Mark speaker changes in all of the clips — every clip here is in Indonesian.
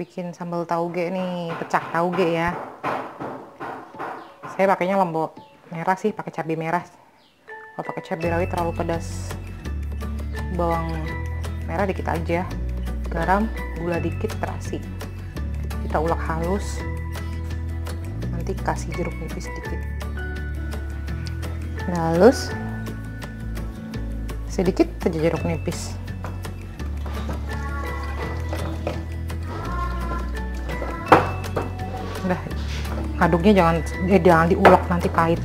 Speaker 1: bikin sambal tauge nih, pecak tauge ya. Saya pakainya lombok merah sih, pakai cabai merah. Kalau pakai cabai rawit terlalu pedas. Bawang merah dikit aja, garam, gula dikit, terasi. Kita ulek halus. Nanti kasih jeruk nipis sedikit. Halus. Sedikit saja jeruk nipis. Udah, aduknya jangan diulek, nanti pahit.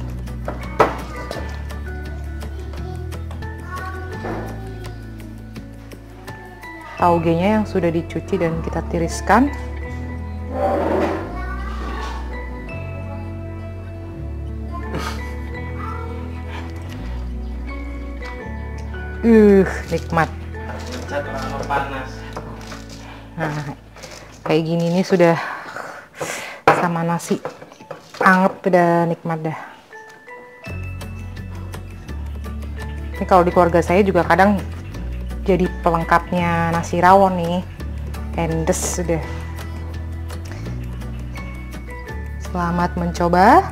Speaker 1: Taugenya yang sudah dicuci dan kita tiriskan. Nikmat.
Speaker 2: Panas.
Speaker 1: Nah, kayak gini nih sudah sama nasi anget, udah nikmat dah. Ini kalau di keluarga saya juga kadang jadi pelengkapnya nasi rawon nih, endes sudah. Selamat mencoba.